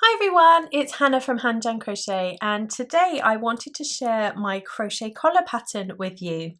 Hi everyone, it's Hannah from Hand Jam Crochet, and today I wanted to share my crochet collar pattern with you.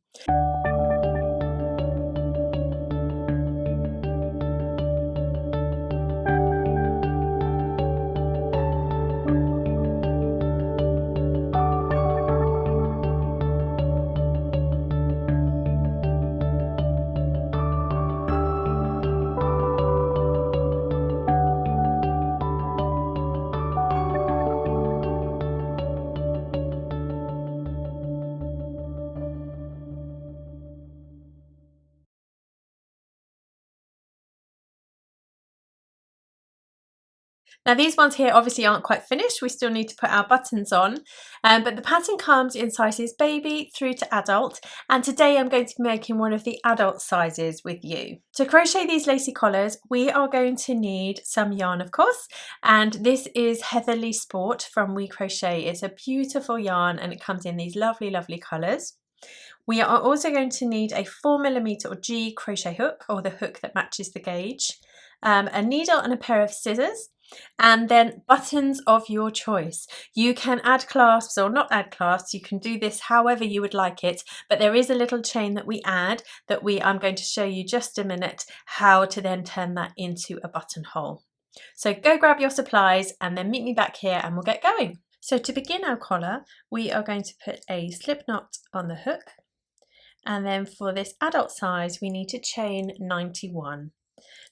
Now these ones here obviously aren't quite finished, we still need to put our buttons on, but the pattern comes in sizes baby through to adult, and today I'm going to be making one of the adult sizes with you. To crochet these lacy collars we are going to need some yarn, of course, and this is Heatherly Sport from We Crochet. It's a beautiful yarn and it comes in these lovely colours. We are also going to need a 4mm or G crochet hook, or the hook that matches the gauge, a needle and a pair of scissors, and then buttons of your choice. You can add clasps or not add clasps, you can do this however you would like it, but there is a little chain that we add that I'm going to show you just a minute how to then turn that into a buttonhole. So go grab your supplies and then meet me back here and we'll get going. So to begin our collar, we are going to put a slip knot on the hook, and then for this adult size we need to chain 91.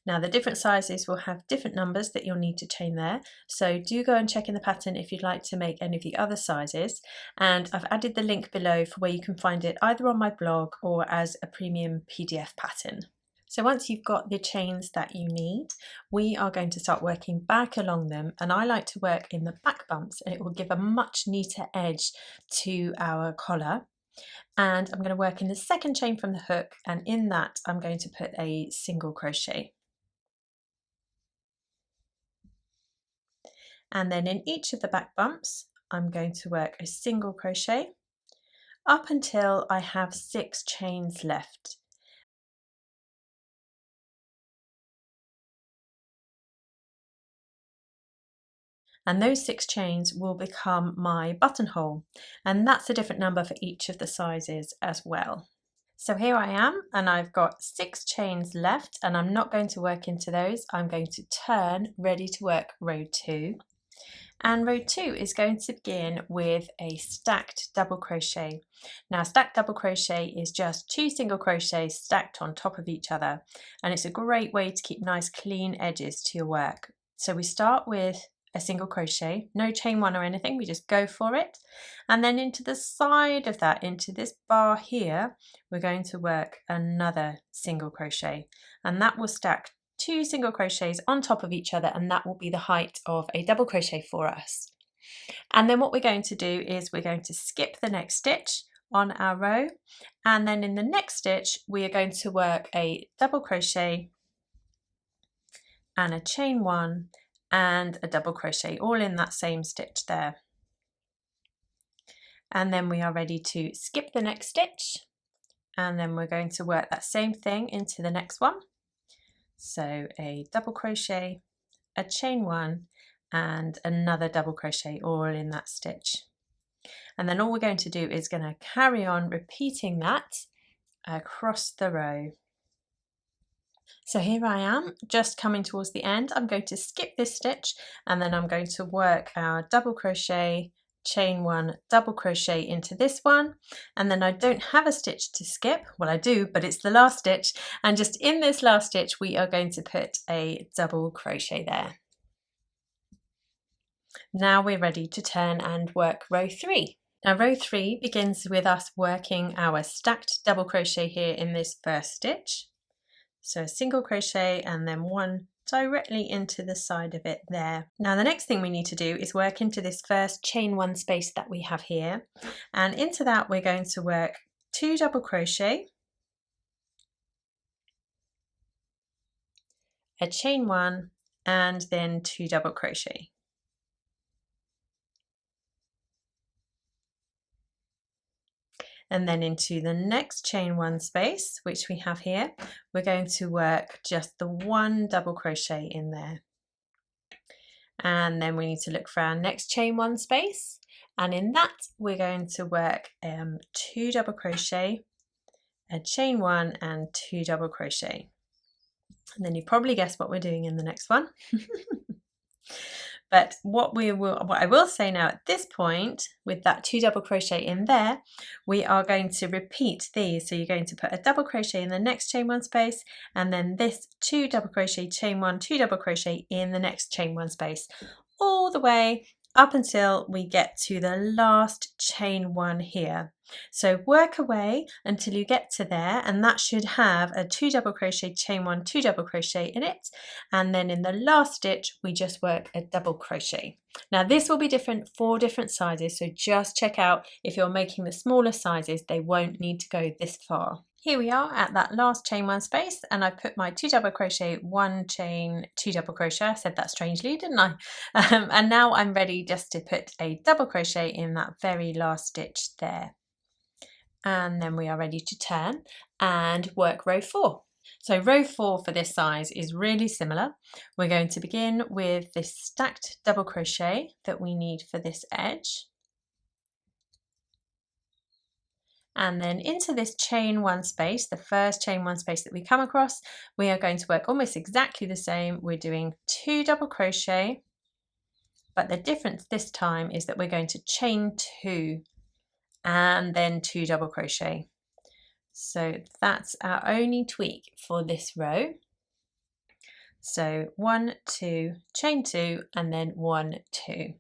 Now the different sizes will have different numbers that you'll need to chain there, so do go and check in the pattern if you'd like to make any of the other sizes, and I've added the link below for where you can find it either on my blog or as a premium PDF pattern. So once you've got the chains that you need, we are going to start working back along them, and I like to work in the back bumps and it will give a much neater edge to our collar. And I'm going to work in the second chain from the hook, and in that I'm going to put a single crochet. And then in each of the back bumps I'm going to work a single crochet up until I have 6 chains left. And those 6 chains will become my buttonhole, and that's a different number for each of the sizes as well. So here I am, and I've got 6 chains left, and I'm not going to work into those. I'm going to turn ready to work row 2. And row 2 is going to begin with a stacked double crochet. Now stacked double crochet is just 2 single crochets stacked on top of each other, and it's a great way to keep nice clean edges to your work. So we start with a single crochet, no chain 1 or anything, we just go for it, and then into the side of that, into this bar here, we're going to work another single crochet, and that will stack 2 single crochets on top of each other, and that will be the height of a double crochet for us. And then what we're going to do is we're going to skip the next stitch on our row, and then in the next stitch we are going to work a double crochet and a chain 1 and a double crochet, all in that same stitch there. And then we are ready to skip the next stitch, and then we're going to work that same thing into the next one. So a double crochet, a chain 1 and another double crochet, all in that stitch. And then all we're going to do is going to carry on repeating that across the row. So here I am, just coming towards the end. I'm going to skip this stitch, and then I'm going to work our double crochet, chain 1, double crochet into this one, and then I don't have a stitch to skip. Well, I do, but it's the last stitch, and just in this last stitch we are going to put a double crochet there. Now we're ready to turn and work row 3. Now row 3 begins with us working our stacked double crochet here in this first stitch. So a single crochet and then 1 directly into the side of it there. Now the next thing we need to do is work into this first chain 1 space that we have here, and into that we're going to work 2 double crochet, a chain 1 and then 2 double crochet. And then into the next chain 1 space, which we have here, we're going to work just the 1 double crochet in there. and then we need to look for our next chain one space, and in that we're going to work 2 double crochet, a chain one and 2 double crochet, and then you probably guessed what we're doing in the next one. But what I will say now at this point, with that 2 double crochet in there, we are going to repeat these. So you're going to put a double crochet in the next chain one space, and then this 2 double crochet, chain one, 2 double crochet in the next chain one space, all the way up until we get to the last chain one here. So work away until you get to there, and that should have a 2 double crochet, chain one, 2 double crochet in it, and then in the last stitch we just work a double crochet. Now this will be different for different sizes, so just check out if you're making the smaller sizes, they won't need to go this far. Here we are at that last chain one space, and I've put my 2 double crochet, 1 chain, 2 double crochet. I said that strangely, didn't I? And now I'm ready just to put a double crochet in that very last stitch there. And then we are ready to turn and work row 4. So row 4 for this size is really similar. We're going to begin with this stacked double crochet that we need for this edge. And then into this chain one space, the first chain one space that we come across, we are going to work almost exactly the same. We're doing 2 double crochet, but the difference this time is that we're going to chain 2 and then 2 double crochet. So that's our only tweak for this row. So 1, 2, chain 2, and then 1, 2.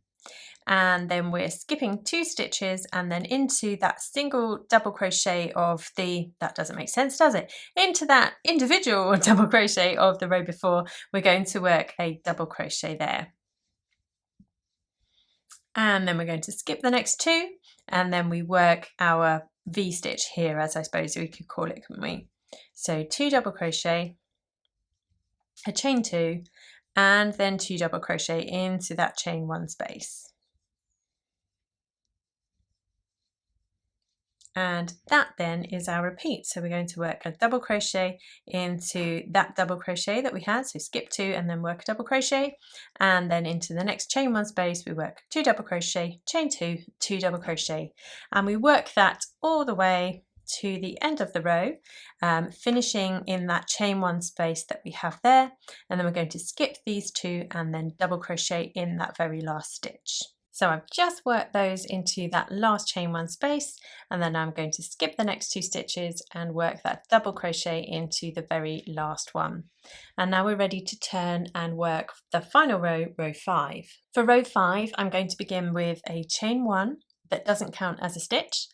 And then we're skipping 2 stitches and then into that single double crochet of that doesn't make sense, does it? Into that individual double crochet of the row before, we're going to work a double crochet there. And then we're going to skip the next 2, and then we work our V-stitch here, as I suppose we could call it, couldn't we? So 2 double crochet, a chain 2, and then 2 double crochet into that chain 1 space. And that then is our repeat. So we're going to work a double crochet into that double crochet that we had. So skip 2 and then work a double crochet, and then into the next chain 1 space we work 2 double crochet, chain 2, 2 double crochet, and we work that all the way to the end of the row, finishing in that chain 1 space that we have there, and then we're going to skip these 2 and then double crochet in that very last stitch. So I've just worked those into that last chain 1 space, and then I'm going to skip the next 2 stitches and work that double crochet into the very last one. And now we're ready to turn and work the final row, row 5. For row 5, I'm going to begin with a chain 1 that doesn't count as a stitch,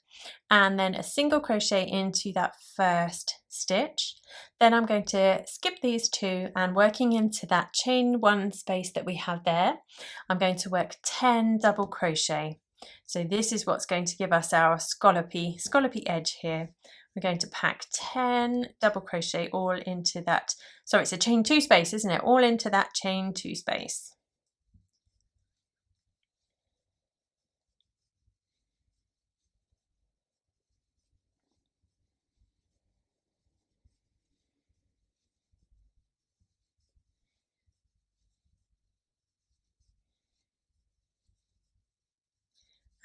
and then a single crochet into that first stitch. Then I'm going to skip these 2 and working into that chain 1 space that we have there, I'm going to work 10 double crochet. So this is what's going to give us our scallopy edge here. We're going to pack 10 double crochet all into that, sorry, it's a chain 2 space, isn't it? All into that chain 2 space.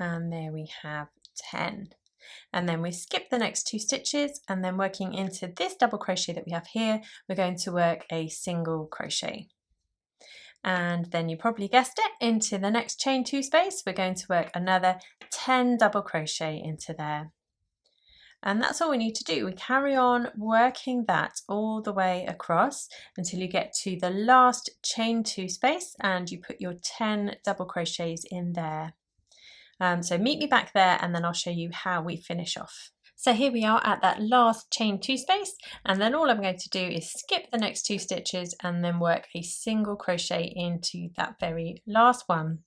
And there we have 10. And then we skip the next 2 stitches, and then working into this double crochet that we have here, we're going to work a single crochet. And then you probably guessed it, into the next chain 2 space we're going to work another 10 double crochet into there. And that's all we need to do. We carry on working that all the way across until you get to the last chain 2 space and you put your 10 double crochets in there. So meet me back there and then I'll show you how we finish off. So here we are at that last chain 2 space, and then all I'm going to do is skip the next 2 stitches and then work a single crochet into that very last one.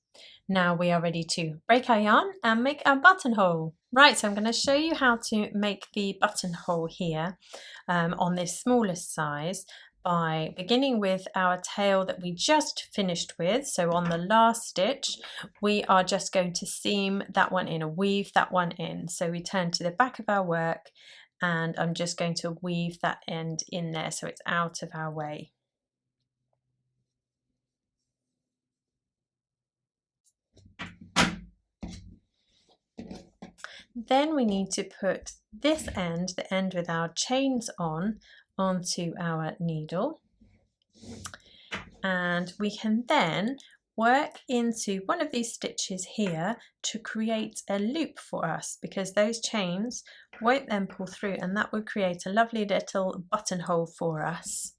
Now we are ready to break our yarn and make our buttonhole. Right, so I'm going to show you how to make the buttonhole here on this smallest size, by beginning with our tail that we just finished with. So on the last stitch we are just going to seam that one in, or weave that one in. So we turn to the back of our work and I'm just going to weave that end in there so it's out of our way. Then we need to put this end, the end with our chains on, onto our needle, and we can then work into one of these stitches here to create a loop for us, because those chains won't then pull through, and that will create a lovely little buttonhole for us.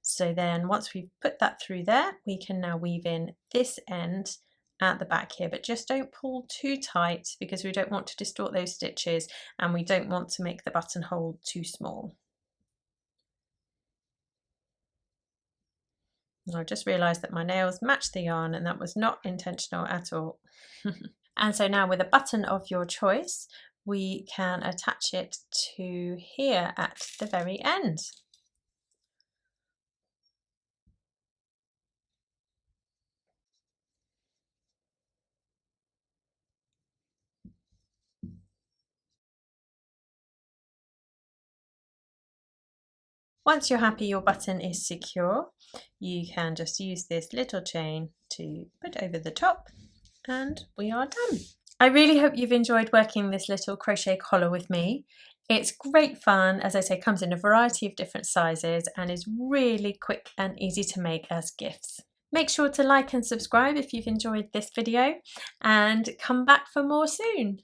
So then once we've put that through there, we can now weave in this end at the back here, but just don't pull too tight because we don't want to distort those stitches and we don't want to make the buttonhole too small. I just realised that my nails matched the yarn, and that was not intentional at all. And so now with a button of your choice, we can attach it to here at the very end. Once you're happy your button is secure, you can just use this little chain to put over the top, and we are done. I really hope you've enjoyed working this little crochet collar with me. It's great fun, as I say, comes in a variety of different sizes and is really quick and easy to make as gifts. Make sure to like and subscribe if you've enjoyed this video, and come back for more soon.